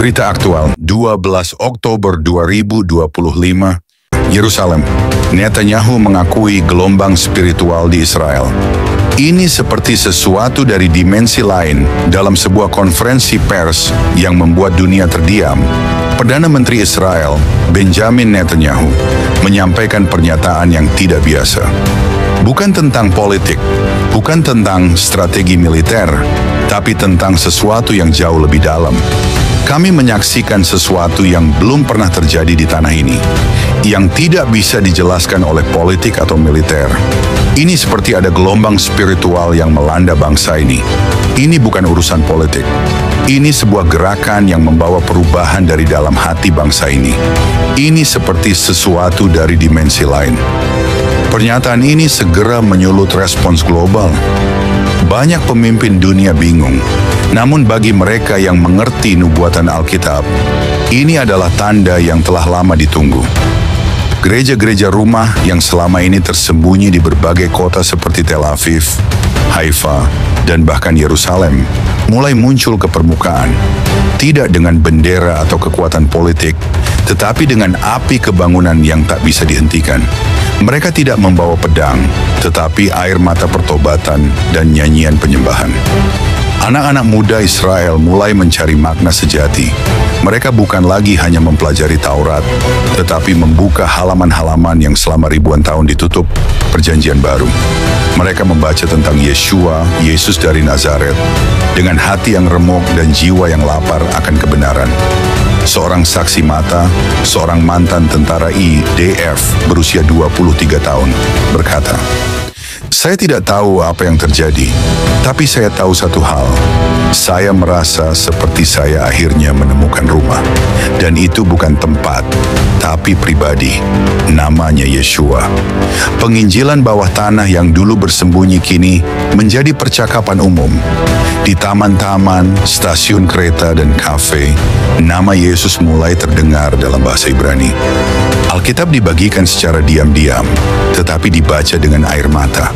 Berita aktual 12 Oktober 2025, Yerusalem. Netanyahu mengakui gelombang spiritual di Israel. Ini seperti sesuatu dari dimensi lain dalam sebuah konferensi pers yang membuat dunia terdiam. Perdana Menteri Israel, Benjamin Netanyahu, menyampaikan pernyataan yang tidak biasa. Bukan tentang politik, bukan tentang strategi militer, tapi tentang sesuatu yang jauh lebih dalam. Kami menyaksikan sesuatu yang belum pernah terjadi di tanah ini, yang tidak bisa dijelaskan oleh politik atau militer. Ini seperti ada gelombang spiritual yang melanda bangsa ini. Ini bukan urusan politik. Ini sebuah gerakan yang membawa perubahan dari dalam hati bangsa ini. Ini seperti sesuatu dari dimensi lain. Pernyataan ini segera menyulut respons global. Banyak pemimpin dunia bingung. Namun bagi mereka yang mengerti nubuatan Alkitab, ini adalah tanda yang telah lama ditunggu. Gereja-gereja rumah yang selama ini tersembunyi di berbagai kota seperti Tel Aviv, Haifa, dan bahkan Yerusalem mulai muncul ke permukaan. Tidak dengan bendera atau kekuatan politik, tetapi dengan api kebangunan yang tak bisa dihentikan. Mereka tidak membawa pedang, tetapi air mata pertobatan dan nyanyian penyembahan. Anak-anak muda Israel mulai mencari makna sejati. Mereka bukan lagi hanya mempelajari Taurat, tetapi membuka halaman-halaman yang selama ribuan tahun ditutup, Perjanjian Baru. Mereka membaca tentang Yeshua, Yesus dari Nazaret, dengan hati yang remuk dan jiwa yang lapar akan kebenaran. Seorang saksi mata, seorang mantan tentara IDF berusia 23 tahun, berkata, "Saya tidak tahu apa yang terjadi, tapi saya tahu satu hal. Saya merasa seperti saya akhirnya menemukan rumah. Dan itu bukan tempat, tapi pribadi. Namanya Yeshua." Penginjilan bawah tanah yang dulu bersembunyi kini menjadi percakapan umum. Di taman-taman, stasiun kereta, dan kafe, nama Yesus mulai terdengar dalam bahasa Ibrani. Alkitab dibagikan secara diam-diam, tetapi dibaca dengan air mata.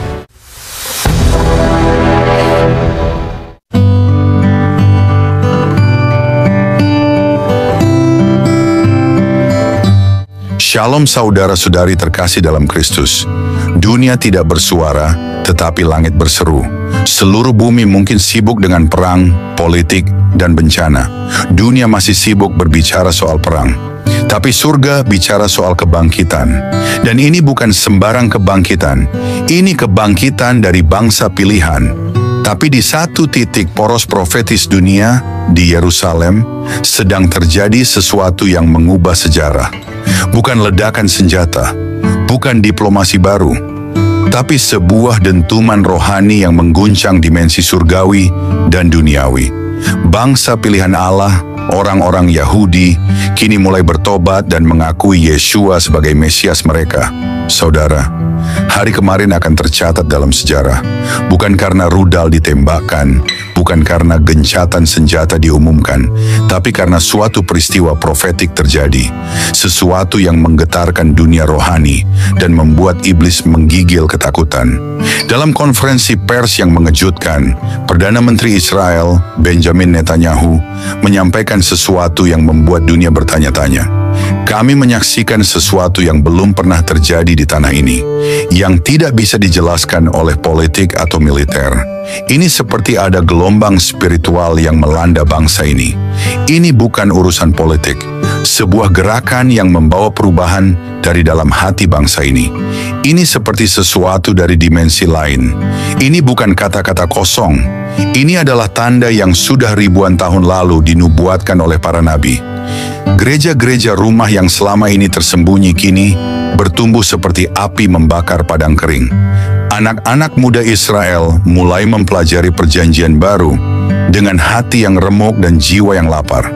Shalom saudara-saudari terkasih dalam Kristus. Dunia tidak bersuara, tetapi langit berseru. Seluruh bumi mungkin sibuk dengan perang, politik, dan bencana. Dunia masih sibuk berbicara soal perang. Tapi surga bicara soal kebangkitan. Dan ini bukan sembarang kebangkitan. Ini kebangkitan dari bangsa pilihan. Tapi di satu titik poros profetis dunia, di Yerusalem, sedang terjadi sesuatu yang mengubah sejarah. Bukan ledakan senjata, bukan diplomasi baru, tapi sebuah dentuman rohani yang mengguncang dimensi surgawi dan duniawi. Bangsa pilihan Allah, orang-orang Yahudi, kini mulai bertobat dan mengakui Yeshua sebagai Mesias mereka. Saudara, hari kemarin akan tercatat dalam sejarah, bukan karena rudal ditembakkan, bukan karena gencatan senjata diumumkan, tapi karena suatu peristiwa profetik terjadi, sesuatu yang menggetarkan dunia rohani dan membuat iblis menggigil ketakutan. Dalam konferensi pers yang mengejutkan, Perdana Menteri Israel, Benjamin Netanyahu, menyampaikan sesuatu yang membuat dunia bertanya-tanya. Kami menyaksikan sesuatu yang belum pernah terjadi di tanah ini, yang tidak bisa dijelaskan oleh politik atau militer. Ini seperti ada gelombang spiritual yang melanda bangsa ini. Ini bukan urusan politik, sebuah gerakan yang membawa perubahan dari dalam hati bangsa ini. Ini seperti sesuatu dari dimensi lain. Ini bukan kata-kata kosong. Ini adalah tanda yang sudah ribuan tahun lalu dinubuatkan oleh para nabi. Gereja-gereja rumah yang selama ini tersembunyi kini bertumbuh seperti api membakar padang kering. Anak-anak muda Israel mulai mempelajari Perjanjian Baru dengan hati yang remuk dan jiwa yang lapar.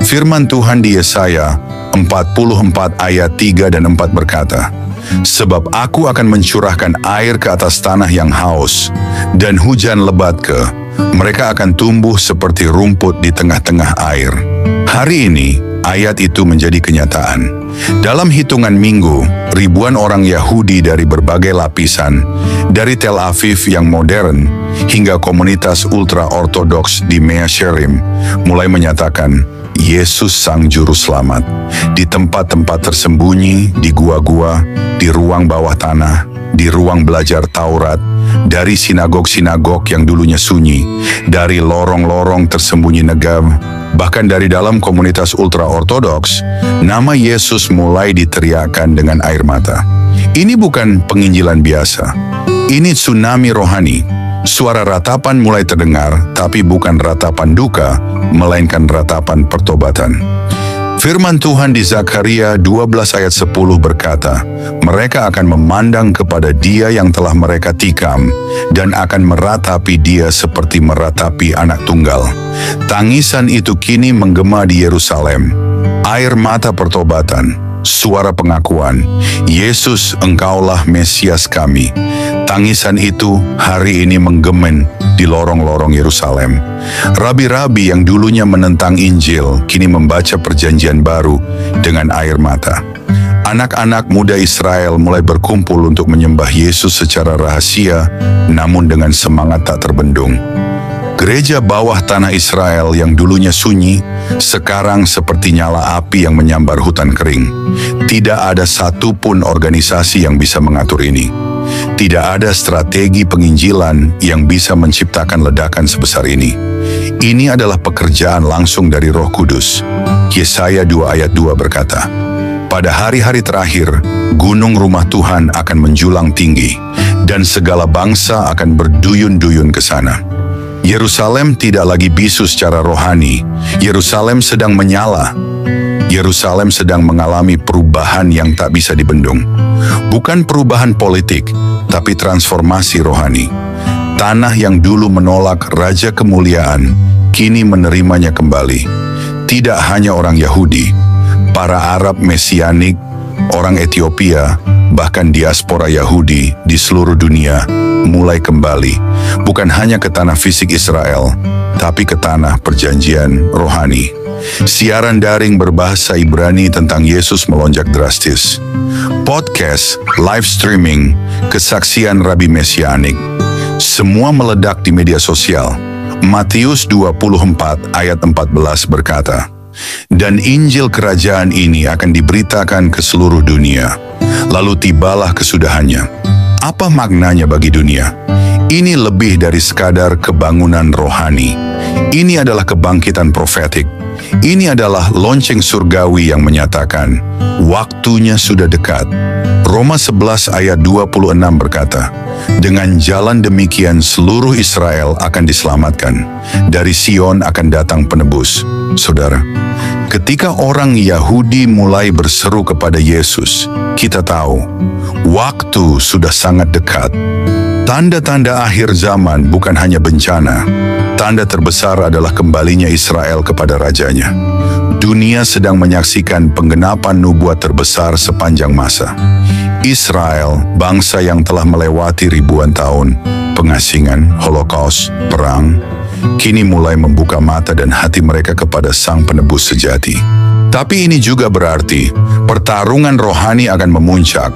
Firman Tuhan di Yesaya 44 ayat 3 dan 4 berkata, "Sebab aku akan mencurahkan air ke atas tanah yang haus, dan hujan lebat mereka akan tumbuh seperti rumput di tengah-tengah air." Hari ini, ayat itu menjadi kenyataan. Dalam hitungan minggu, ribuan orang Yahudi dari berbagai lapisan, dari Tel Aviv yang modern hingga komunitas ultra-ortodoks di Mea Sherim mulai menyatakan Yesus Sang Juru Selamat di tempat-tempat tersembunyi, di gua-gua, di ruang bawah tanah, di ruang belajar Taurat, dari sinagog-sinagog yang dulunya sunyi, dari lorong-lorong tersembunyi Negev, bahkan dari dalam komunitas ultra-ortodoks, nama Yesus mulai diteriakkan dengan air mata. Ini bukan penginjilan biasa. Ini tsunami rohani. Suara ratapan mulai terdengar, tapi bukan ratapan duka, melainkan ratapan pertobatan. Firman Tuhan di Zakaria 12 ayat 10 berkata, mereka akan memandang kepada Dia yang telah mereka tikam, dan akan meratapi Dia seperti meratapi anak tunggal. Tangisan itu kini menggema di Yerusalem. Air mata pertobatan, suara pengakuan, Yesus, Engkaulah Mesias kami. Tangisan itu hari ini menggemen di lorong-lorong Yerusalem. Rabi-rabi yang dulunya menentang Injil kini membaca perjanjian baru dengan air mata. Anak-anak muda Israel mulai berkumpul untuk menyembah Yesus secara rahasia, namun dengan semangat tak terbendung. Gereja bawah tanah Israel yang dulunya sunyi, sekarang seperti nyala api yang menyambar hutan kering. Tidak ada satupun organisasi yang bisa mengatur ini. Tidak ada strategi penginjilan yang bisa menciptakan ledakan sebesar ini. Ini adalah pekerjaan langsung dari Roh Kudus. Yesaya 2 ayat 2 berkata, pada hari-hari terakhir, gunung rumah Tuhan akan menjulang tinggi, dan segala bangsa akan berduyun-duyun ke sana. Yerusalem tidak lagi bisu secara rohani. Yerusalem sedang menyala. Yerusalem sedang mengalami perubahan yang tak bisa dibendung. Bukan perubahan politik, tapi transformasi rohani. Tanah yang dulu menolak Raja Kemuliaan, kini menerimanya kembali. Tidak hanya orang Yahudi, para Arab Mesianik, orang Ethiopia, bahkan diaspora Yahudi di seluruh dunia mulai kembali, bukan hanya ke tanah fisik Israel, tapi ke tanah perjanjian rohani. Siaran daring berbahasa Ibrani tentang Yesus melonjak drastis. Podcast, live streaming, kesaksian Rabi Mesianik. Semua meledak di media sosial. Matius 24 ayat 14 berkata, dan Injil kerajaan ini akan diberitakan ke seluruh dunia. Lalu tibalah kesudahannya. Apa maknanya bagi dunia? Ini lebih dari sekadar kebangunan rohani. Ini adalah kebangkitan profetik. Ini adalah lonceng surgawi yang menyatakan, waktunya sudah dekat. Roma 11 ayat 26 berkata, dengan jalan demikian seluruh Israel akan diselamatkan. Dari Sion akan datang penebus. Saudara, ketika orang Yahudi mulai berseru kepada Yesus, kita tahu, waktu sudah sangat dekat. Tanda-tanda akhir zaman bukan hanya bencana. Tanda terbesar adalah kembalinya Israel kepada rajanya. Dunia sedang menyaksikan penggenapan nubuat terbesar sepanjang masa. Israel, bangsa yang telah melewati ribuan tahun, pengasingan, holocaust, perang, kini mulai membuka mata dan hati mereka kepada Sang Penebus sejati. Tapi ini juga berarti pertarungan rohani akan memuncak.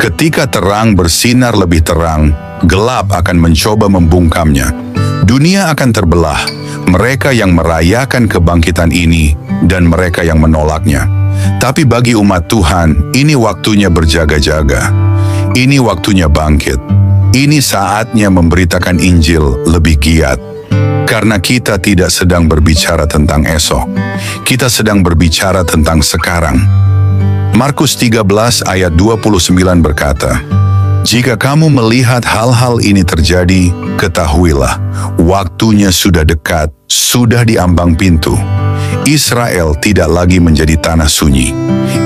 Ketika terang bersinar lebih terang, gelap akan mencoba membungkamnya. Dunia akan terbelah, mereka yang merayakan kebangkitan ini dan mereka yang menolaknya. Tapi bagi umat Tuhan, ini waktunya berjaga-jaga. Ini waktunya bangkit. Ini saatnya memberitakan Injil lebih giat. Karena kita tidak sedang berbicara tentang esok. Kita sedang berbicara tentang sekarang. Markus 13 ayat 29 berkata, jika kamu melihat hal-hal ini terjadi, ketahuilah, waktunya sudah dekat, sudah di ambang pintu. Israel tidak lagi menjadi tanah sunyi.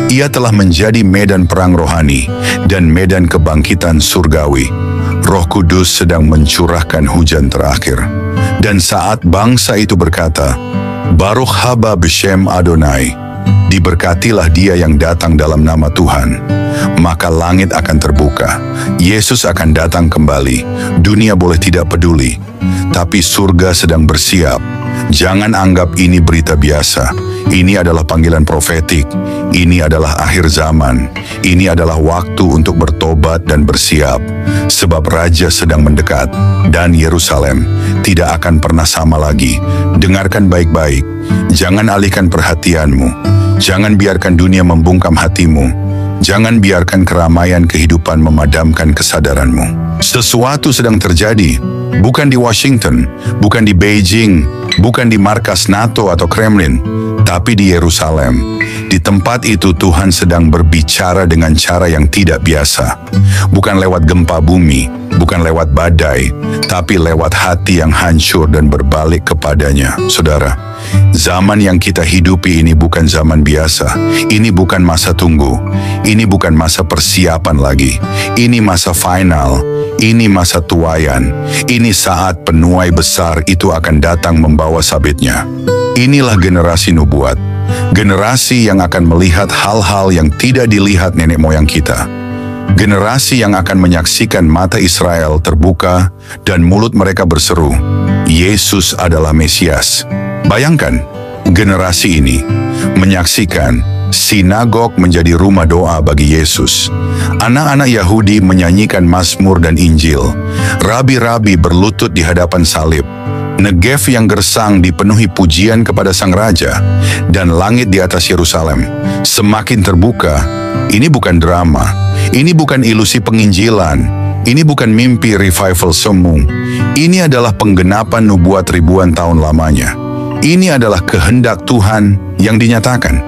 Ia telah menjadi medan perang rohani dan medan kebangkitan surgawi. Roh Kudus sedang mencurahkan hujan terakhir. Dan saat bangsa itu berkata, Baruch haba b'shem Adonai, diberkatilah dia yang datang dalam nama Tuhan, maka langit akan terbuka. Yesus akan datang kembali. Dunia boleh tidak peduli, tapi surga sedang bersiap. Jangan anggap ini berita biasa. Ini adalah panggilan profetik. Ini adalah akhir zaman. Ini adalah waktu untuk bertobat dan bersiap. sebab Raja sedang mendekat, dan Yerusalem tidak akan pernah sama lagi. Dengarkan baik-baik, jangan alihkan perhatianmu, jangan biarkan dunia membungkam hatimu, jangan biarkan keramaian kehidupan memadamkan kesadaranmu. Sesuatu sedang terjadi, bukan di Washington, bukan di Beijing, bukan di markas NATO atau Kremlin, tapi di Yerusalem. Di tempat itu Tuhan sedang berbicara dengan cara yang tidak biasa. Bukan lewat gempa bumi, bukan lewat badai, tapi lewat hati yang hancur dan berbalik kepadanya. Saudara, zaman yang kita hidupi ini bukan zaman biasa. Ini bukan masa tunggu. Ini bukan masa persiapan lagi. Ini masa final. Ini masa tuaian. Ini saat penuai besar itu akan datang membawa sabitnya. Inilah generasi nubuat. Generasi yang akan melihat hal-hal yang tidak dilihat nenek moyang kita. Generasi yang akan menyaksikan mata Israel terbuka dan mulut mereka berseru, Yesus adalah Mesias. Bayangkan, generasi ini menyaksikan sinagog menjadi rumah doa bagi Yesus. Anak-anak Yahudi menyanyikan Mazmur dan Injil. Rabi-rabi berlutut di hadapan salib. Negev yang gersang dipenuhi pujian kepada Sang Raja, dan langit di atas Yerusalem semakin terbuka. Ini bukan drama, ini bukan ilusi penginjilan, ini bukan mimpi revival semu. Ini adalah penggenapan nubuat ribuan tahun lamanya. Ini adalah kehendak Tuhan yang dinyatakan.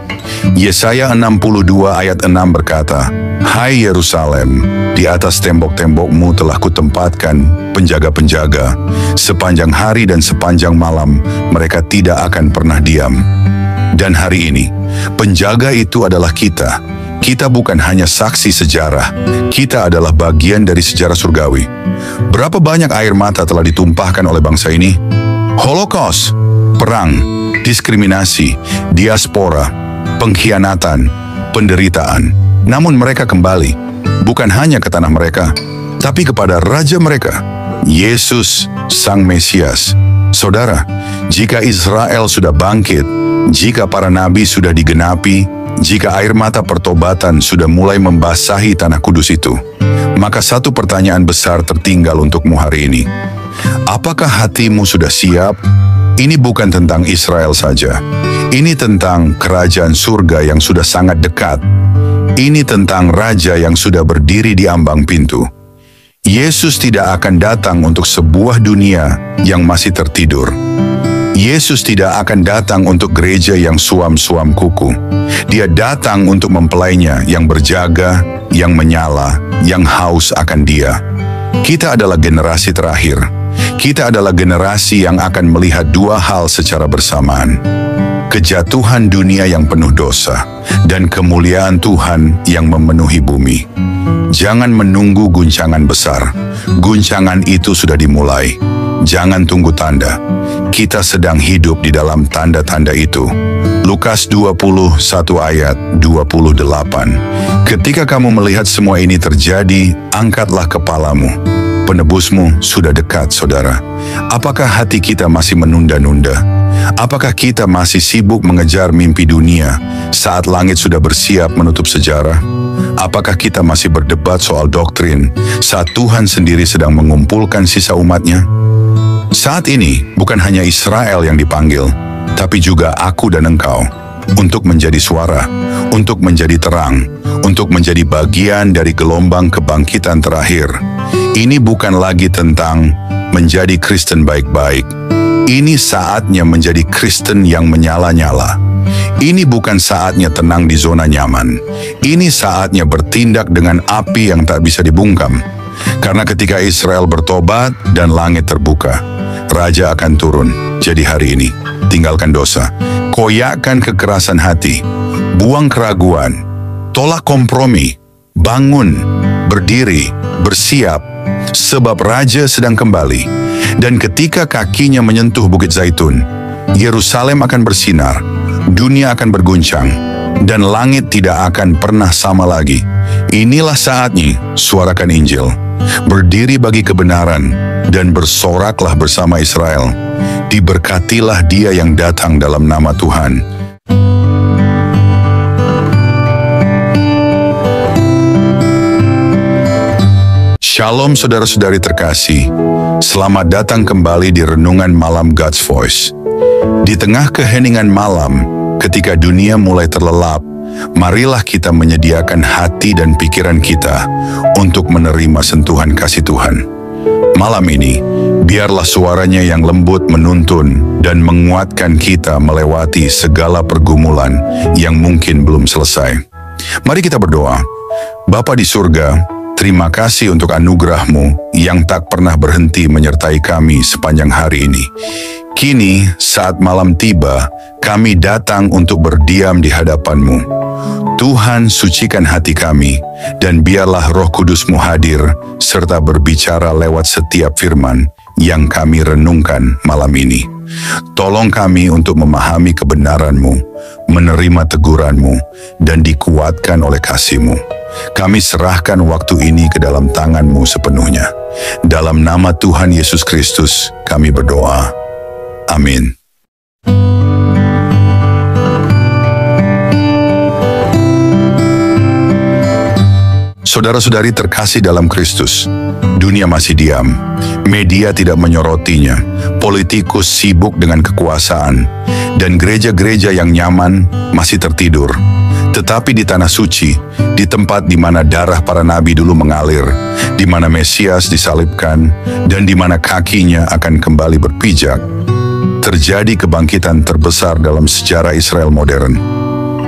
Yesaya 62 ayat 6 berkata, Hai Yerusalem, di atas tembok-tembokmu telah kutempatkan penjaga-penjaga. Sepanjang hari dan sepanjang malam, mereka tidak akan pernah diam. Dan hari ini, penjaga itu adalah kita. Kita bukan hanya saksi sejarah, kita adalah bagian dari sejarah surgawi. Berapa banyak air mata telah ditumpahkan oleh bangsa ini? Holocaust, perang, diskriminasi, diaspora, pengkhianatan, penderitaan. Namun mereka kembali, bukan hanya ke tanah mereka, tapi kepada Raja mereka, Yesus, Sang Mesias. Saudara, jika Israel sudah bangkit, jika para nabi sudah digenapi, jika air mata pertobatan sudah mulai membasahi tanah kudus itu, maka satu pertanyaan besar tertinggal untukmu hari ini. Apakah hatimu sudah siap? Ini bukan tentang Israel saja. Ini tentang kerajaan surga yang sudah sangat dekat. Ini tentang Raja yang sudah berdiri di ambang pintu. Yesus tidak akan datang untuk sebuah dunia yang masih tertidur. Yesus tidak akan datang untuk gereja yang suam-suam kuku. Dia datang untuk mempelainya yang berjaga, yang menyala, yang haus akan Dia. Kita adalah generasi terakhir. Kita adalah generasi yang akan melihat dua hal secara bersamaan. Kejatuhan dunia yang penuh dosa, dan kemuliaan Tuhan yang memenuhi bumi. Jangan menunggu guncangan besar. Guncangan itu sudah dimulai. Jangan tunggu tanda. Kita sedang hidup di dalam tanda-tanda itu. Lukas 21 ayat 28. Ketika kamu melihat semua ini terjadi, angkatlah kepalamu. Penebusmu sudah dekat, saudara. Apakah hati kita masih menunda-nunda? Apakah kita masih sibuk mengejar mimpi dunia saat langit sudah bersiap menutup sejarah? Apakah kita masih berdebat soal doktrin saat Tuhan sendiri sedang mengumpulkan sisa umatnya? Saat ini bukan hanya Israel yang dipanggil, tapi juga aku dan engkau untuk menjadi suara, untuk menjadi terang, untuk menjadi bagian dari gelombang kebangkitan terakhir. Ini bukan lagi tentang menjadi Kristen baik-baik. Ini saatnya menjadi Kristen yang menyala-nyala. Ini bukan saatnya tenang di zona nyaman. Ini saatnya bertindak dengan api yang tak bisa dibungkam. Karena ketika Israel bertobat dan langit terbuka, Raja akan turun. Jadi hari ini, tinggalkan dosa. Koyakkan kekerasan hati. Buang keraguan. Tolak kompromi. Bangun. Berdiri. Bersiap. Sebab Raja sedang kembali. Dan ketika kakinya menyentuh Bukit Zaitun, Yerusalem akan bersinar, dunia akan berguncang, dan langit tidak akan pernah sama lagi. Inilah saatnya, suarakan Injil. Berdiri bagi kebenaran, dan bersoraklah bersama Israel. Diberkatilah Dia yang datang dalam nama Tuhan. Shalom saudara-saudari terkasih, selamat datang kembali di Renungan Malam God's Voice. Di tengah keheningan malam, ketika dunia mulai terlelap, marilah kita menyediakan hati dan pikiran kita untuk menerima sentuhan kasih Tuhan. Malam ini, biarlah suaranya yang lembut menuntun dan menguatkan kita melewati segala pergumulan yang mungkin belum selesai. Mari kita berdoa. Bapa di surga, terima kasih untuk anugerah-Mu yang tak pernah berhenti menyertai kami sepanjang hari ini. Kini, saat malam tiba, kami datang untuk berdiam di hadapan-Mu. Tuhan, sucikan hati kami, dan biarlah Roh Kudus-Mu hadir, serta berbicara lewat setiap firman yang kami renungkan malam ini. Tolong kami untuk memahami kebenaran-Mu, menerima teguran-Mu, dan dikuatkan oleh kasih-Mu. Kami serahkan waktu ini ke dalam tangan-Mu sepenuhnya. Dalam nama Tuhan Yesus Kristus, kami berdoa. Amin. Saudara-saudari terkasih dalam Kristus, dunia masih diam, media tidak menyorotinya, politikus sibuk dengan kekuasaan, dan gereja-gereja yang nyaman masih tertidur. Tetapi di tanah suci, di tempat di mana darah para nabi dulu mengalir, di mana Mesias disalibkan, dan di mana kakinya akan kembali berpijak, terjadi kebangkitan terbesar dalam sejarah Israel modern.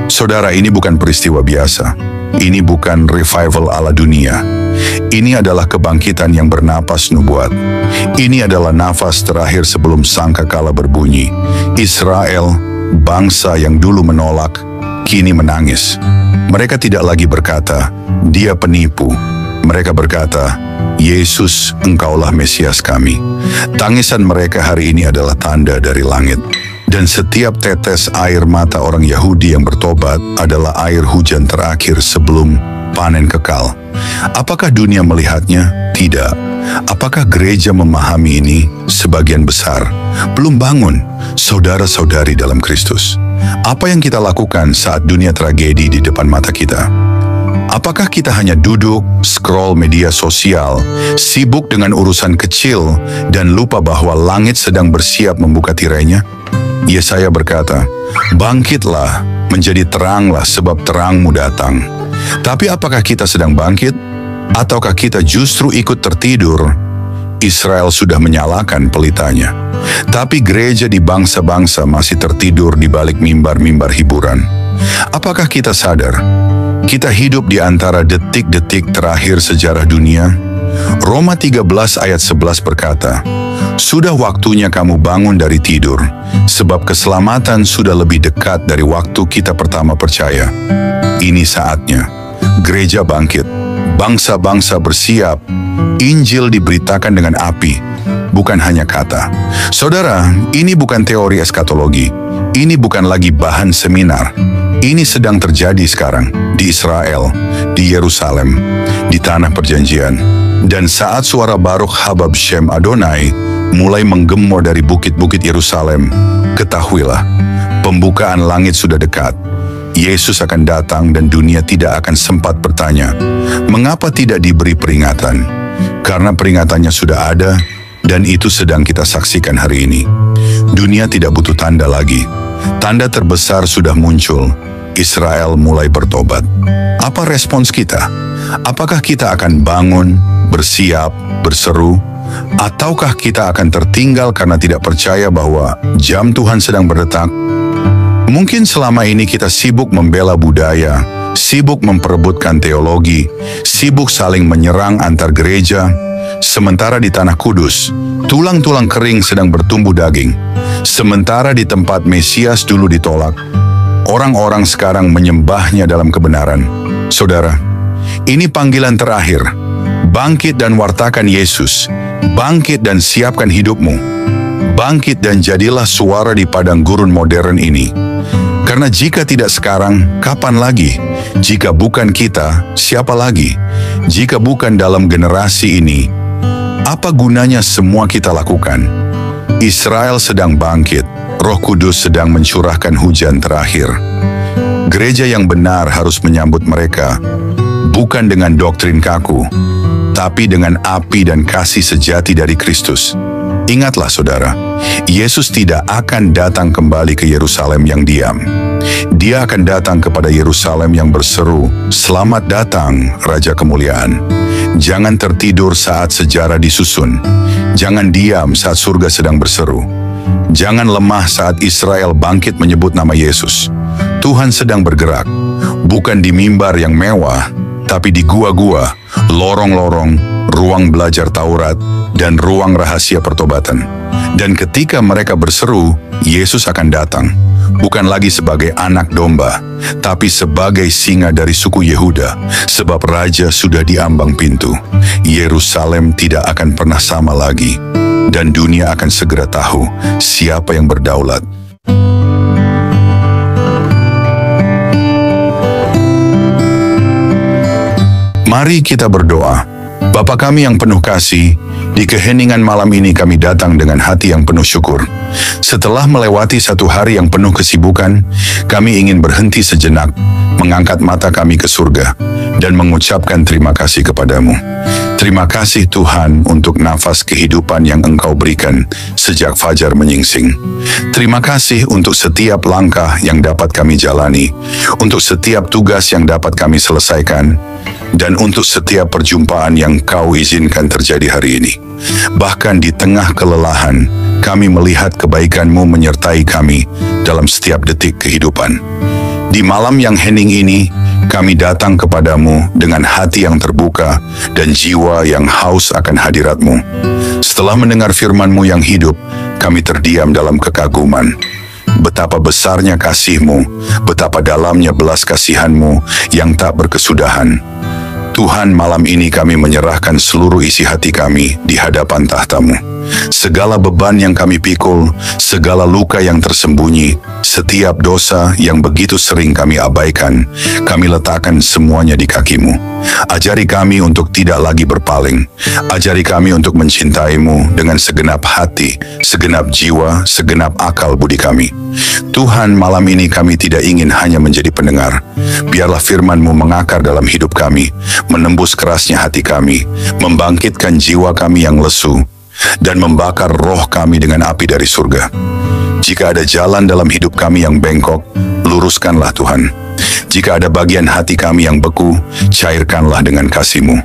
Saudara, ini bukan peristiwa biasa. Ini bukan revival ala dunia. Ini adalah kebangkitan yang bernapas nubuat. Ini adalah nafas terakhir sebelum sangkakala berbunyi. Israel, bangsa yang dulu menolak, kini menangis. Mereka tidak lagi berkata, "Dia penipu." Mereka berkata, "Yesus, Engkaulah Mesias kami." Tangisan mereka hari ini adalah tanda dari langit. Dan setiap tetes air mata orang Yahudi yang bertobat adalah air hujan terakhir sebelum panen kekal. Apakah dunia melihatnya? Tidak. Apakah gereja memahami ini? Sebagian besar belum bangun, saudara-saudari dalam Kristus. Apa yang kita lakukan saat dunia tragedi di depan mata kita? Apakah kita hanya duduk, scroll media sosial, sibuk dengan urusan kecil, dan lupa bahwa langit sedang bersiap membuka tirainya? Yesaya berkata, "Bangkitlah, menjadi teranglah sebab terangmu datang." Tapi apakah kita sedang bangkit? Ataukah kita justru ikut tertidur? Israel sudah menyalakan pelitanya. Tapi gereja di bangsa-bangsa masih tertidur di balik mimbar-mimbar hiburan. Apakah kita sadar? Kita hidup di antara detik-detik terakhir sejarah dunia. Roma 13 ayat 11 berkata, "Sudah waktunya kamu bangun dari tidur, sebab keselamatan sudah lebih dekat dari waktu kita pertama percaya." Ini saatnya. Gereja bangkit, bangsa-bangsa bersiap, Injil diberitakan dengan api, bukan hanya kata. Saudara, ini bukan teori eskatologi, ini bukan lagi bahan seminar. Ini sedang terjadi sekarang, di Israel, di Yerusalem, di tanah perjanjian. Dan saat suara Baruch Habab Shem Adonai mulai menggemor dari bukit-bukit Yerusalem, ketahuilah, pembukaan langit sudah dekat. Yesus akan datang dan dunia tidak akan sempat bertanya, mengapa tidak diberi peringatan? Karena peringatannya sudah ada, dan itu sedang kita saksikan hari ini. Dunia tidak butuh tanda lagi. Tanda terbesar sudah muncul. Israel mulai bertobat. Apa respons kita? Apakah kita akan bangun, bersiap, berseru? Ataukah kita akan tertinggal karena tidak percaya bahwa jam Tuhan sedang berdetak? Mungkin selama ini kita sibuk membela budaya, sibuk memperebutkan teologi, sibuk saling menyerang antar gereja, sementara di Tanah Kudus, tulang-tulang kering sedang bertumbuh daging. Sementara di tempat Mesias dulu ditolak, orang-orang sekarang menyembahnya dalam kebenaran. Saudara, ini panggilan terakhir. Bangkit dan wartakan Yesus. Bangkit dan siapkan hidupmu. Bangkit dan jadilah suara di padang gurun modern ini. Karena jika tidak sekarang, kapan lagi? Jika bukan kita, siapa lagi? Jika bukan dalam generasi ini, apa gunanya semua kita lakukan? Israel sedang bangkit, Roh Kudus sedang mencurahkan hujan terakhir. Gereja yang benar harus menyambut mereka, bukan dengan doktrin kaku, tapi dengan api dan kasih sejati dari Kristus. Ingatlah saudara, Yesus tidak akan datang kembali ke Yerusalem yang diam. Dia akan datang kepada Yerusalem yang berseru, "Selamat datang, Raja Kemuliaan." Jangan tertidur saat sejarah disusun. Jangan diam saat surga sedang berseru. Jangan lemah saat Israel bangkit menyebut nama Yesus. Tuhan sedang bergerak, bukan di mimbar yang mewah, tapi di gua-gua, lorong-lorong, ruang belajar Taurat, dan ruang rahasia pertobatan. Dan ketika mereka berseru, Yesus akan datang, bukan lagi sebagai anak domba, tapi sebagai singa dari suku Yehuda, sebab Raja sudah di ambang pintu. Yerusalem tidak akan pernah sama lagi, dan dunia akan segera tahu siapa yang berdaulat. Mari kita berdoa. Bapa kami yang penuh kasih, di keheningan malam ini kami datang dengan hati yang penuh syukur. Setelah melewati satu hari yang penuh kesibukan, kami ingin berhenti sejenak, mengangkat mata kami ke surga, dan mengucapkan terima kasih kepadamu. Terima kasih Tuhan untuk nafas kehidupan yang Engkau berikan sejak fajar menyingsing. Terima kasih untuk setiap langkah yang dapat kami jalani, untuk setiap tugas yang dapat kami selesaikan, dan untuk setiap perjumpaan yang Kau izinkan terjadi hari ini. Bahkan di tengah kelelahan, kami melihat kebaikan-Mu menyertai kami dalam setiap detik kehidupan. Di malam yang hening ini, kami datang kepadamu dengan hati yang terbuka dan jiwa yang haus akan hadirat-Mu. Setelah mendengar firman-Mu yang hidup, kami terdiam dalam kekaguman. Betapa besarnya kasih-Mu, betapa dalamnya belas kasihan-Mu yang tak berkesudahan. Tuhan, malam ini kami menyerahkan seluruh isi hati kami di hadapan tahta-Mu. Segala beban yang kami pikul, segala luka yang tersembunyi, setiap dosa yang begitu sering kami abaikan, kami letakkan semuanya di kaki-Mu. Ajari kami untuk tidak lagi berpaling. Ajari kami untuk mencintai-Mu dengan segenap hati, segenap jiwa, segenap akal budi kami. Tuhan, malam ini kami tidak ingin hanya menjadi pendengar. Biarlah firman-Mu mengakar dalam hidup kami, menembus kerasnya hati kami, membangkitkan jiwa kami yang lesu, dan membakar roh kami dengan api dari surga. Jika ada jalan dalam hidup kami yang bengkok, luruskanlah Tuhan. Jika ada bagian hati kami yang beku, cairkanlah dengan kasih-Mu.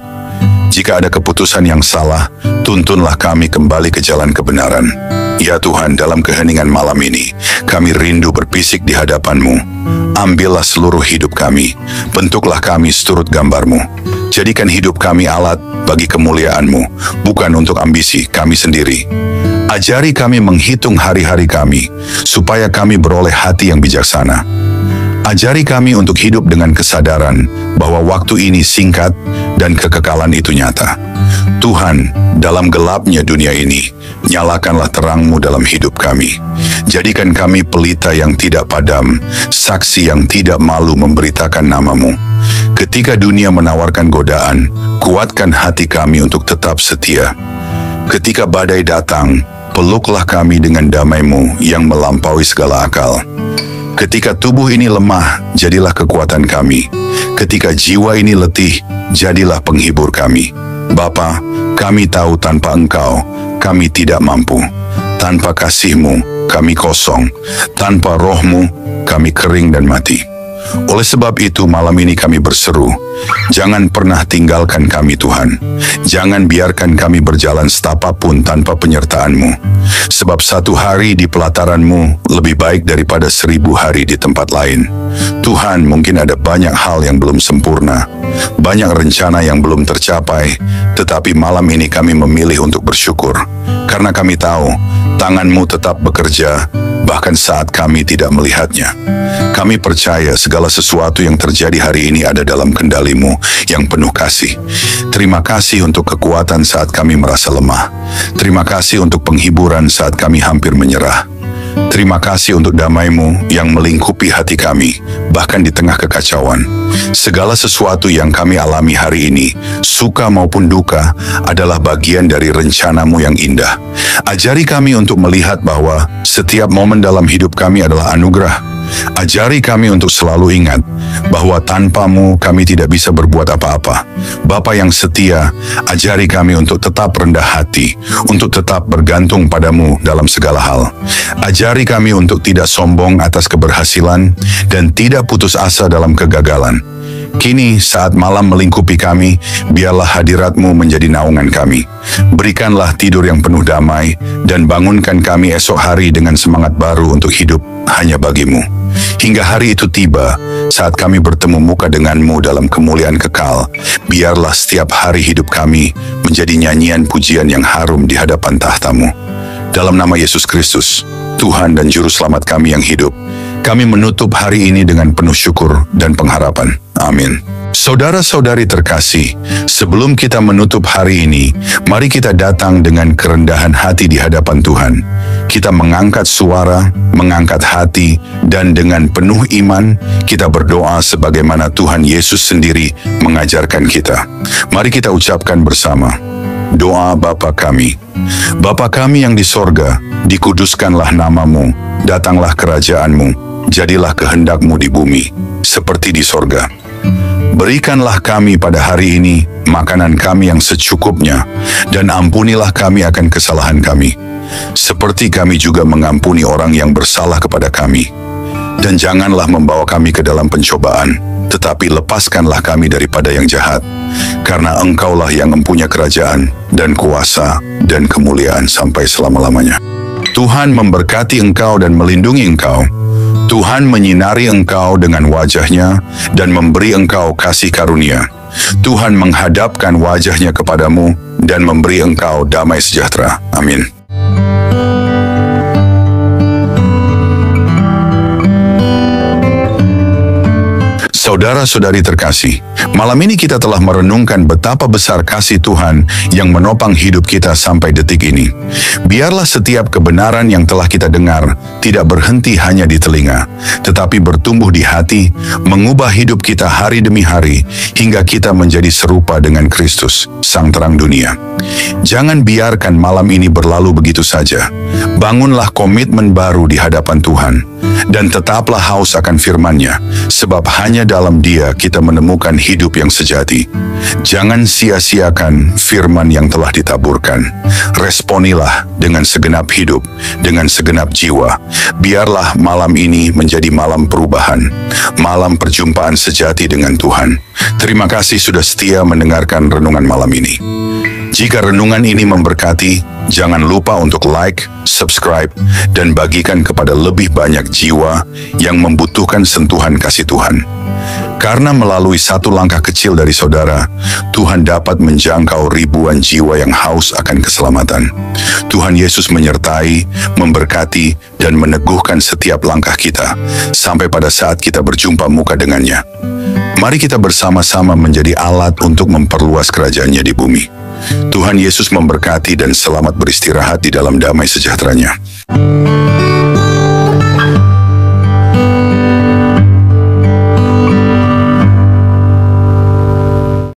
Jika ada keputusan yang salah, tuntunlah kami kembali ke jalan kebenaran. Ya Tuhan, dalam keheningan malam ini, kami rindu berpisik di hadapan-Mu. Ambillah seluruh hidup kami, bentuklah kami seturut gambar-Mu. Jadikan hidup kami alat bagi kemuliaan-Mu, bukan untuk ambisi kami sendiri. Ajari kami menghitung hari-hari kami, supaya kami beroleh hati yang bijaksana. Ajari kami untuk hidup dengan kesadaran bahwa waktu ini singkat dan kekekalan itu nyata. Tuhan, dalam gelapnya dunia ini, nyalakanlah terang-Mu dalam hidup kami. Jadikan kami pelita yang tidak padam, saksi yang tidak malu memberitakan nama-Mu. Ketika dunia menawarkan godaan, kuatkan hati kami untuk tetap setia. Ketika badai datang, peluklah kami dengan damai-Mu yang melampaui segala akal. Ketika tubuh ini lemah, jadilah kekuatan kami. Ketika jiwa ini letih, jadilah penghibur kami. Bapa, kami tahu tanpa Engkau, kami tidak mampu. Tanpa kasih-Mu, kami kosong. Tanpa roh-Mu, kami kering dan mati. Oleh sebab itu malam ini kami berseru, jangan pernah tinggalkan kami Tuhan. Jangan biarkan kami berjalan setapak pun tanpa penyertaan-Mu. Sebab satu hari di pelataran-Mu lebih baik daripada 1000 hari di tempat lain. Tuhan, mungkin ada banyak hal yang belum sempurna, banyak rencana yang belum tercapai, tetapi malam ini kami memilih untuk bersyukur. Karena kami tahu, tangan-Mu tetap bekerja, bahkan saat kami tidak melihatnya. Kami percaya segala sesuatu yang terjadi hari ini ada dalam kendali-Mu yang penuh kasih. Terima kasih untuk kekuatan saat kami merasa lemah. Terima kasih untuk penghiburan saat kami hampir menyerah. Terima kasih untuk damai-Mu yang melingkupi hati kami, bahkan di tengah kekacauan. Segala sesuatu yang kami alami hari ini, suka maupun duka, adalah bagian dari rencana-Mu yang indah. Ajari kami untuk melihat bahwa setiap momen dalam hidup kami adalah anugerah. Ajari kami untuk selalu ingat bahwa tanpa-Mu kami tidak bisa berbuat apa-apa. Bapa yang setia, ajari kami untuk tetap rendah hati, untuk tetap bergantung pada-Mu dalam segala hal. Ajari kami untuk tidak sombong atas keberhasilan dan tidak putus asa dalam kegagalan. Kini saat malam melingkupi kami, biarlah hadirat-Mu menjadi naungan kami. Berikanlah tidur yang penuh damai, dan bangunkan kami esok hari dengan semangat baru untuk hidup hanya bagi-Mu. Hingga hari itu tiba, saat kami bertemu muka dengan-Mu dalam kemuliaan kekal, biarlah setiap hari hidup kami menjadi nyanyian pujian yang harum di hadapan tahta-Mu. Dalam nama Yesus Kristus, Tuhan dan Juru Selamat kami yang hidup, kami menutup hari ini dengan penuh syukur dan pengharapan. Amin. Saudara-saudari terkasih, sebelum kita menutup hari ini, mari kita datang dengan kerendahan hati di hadapan Tuhan. Kita mengangkat suara, mengangkat hati, dan dengan penuh iman, kita berdoa sebagaimana Tuhan Yesus sendiri mengajarkan kita. Mari kita ucapkan bersama. Doa Bapa kami. Bapa kami yang di sorga, dikuduskanlah nama-Mu, datanglah kerajaan-Mu, jadilah kehendak-Mu di bumi, seperti di sorga. Berikanlah kami pada hari ini makanan kami yang secukupnya, dan ampunilah kami akan kesalahan kami, seperti kami juga mengampuni orang yang bersalah kepada kami. Dan janganlah membawa kami ke dalam pencobaan, tetapi lepaskanlah kami daripada yang jahat, karena Engkaulah yang mempunyai kerajaan, dan kuasa, dan kemuliaan sampai selama-lamanya. Tuhan memberkati engkau dan melindungi engkau. Tuhan menyinari engkau dengan wajah-Nya dan memberi engkau kasih karunia. Tuhan menghadapkan wajah-Nya kepadamu dan memberi engkau damai sejahtera. Amin. Saudara-saudari terkasih, malam ini kita telah merenungkan betapa besar kasih Tuhan yang menopang hidup kita sampai detik ini. Biarlah setiap kebenaran yang telah kita dengar tidak berhenti hanya di telinga, tetapi bertumbuh di hati, mengubah hidup kita hari demi hari, hingga kita menjadi serupa dengan Kristus, Sang Terang Dunia. Jangan biarkan malam ini berlalu begitu saja. Bangunlah komitmen baru di hadapan Tuhan, dan tetaplah haus akan firman-Nya, sebab hanya dalam Dia kita menemukan hidup yang sejati. Jangan sia-siakan firman yang telah ditaburkan. Responilah dengan segenap hidup, dengan segenap jiwa. Biarlah malam ini menjadi malam perubahan, malam perjumpaan sejati dengan Tuhan. Terima kasih sudah setia mendengarkan renungan malam ini. Jika renungan ini memberkati, jangan lupa untuk like, subscribe, dan bagikan kepada lebih banyak jiwa yang membutuhkan sentuhan kasih Tuhan. Karena melalui satu langkah kecil dari saudara, Tuhan dapat menjangkau ribuan jiwa yang haus akan keselamatan. Tuhan Yesus menyertai, memberkati, dan meneguhkan setiap langkah kita, sampai pada saat kita berjumpa muka dengannya. Mari kita bersama-sama menjadi alat untuk memperluas kerajaan-Nya di bumi. Tuhan Yesus memberkati dan selamat beristirahat di dalam damai sejahtera-Nya.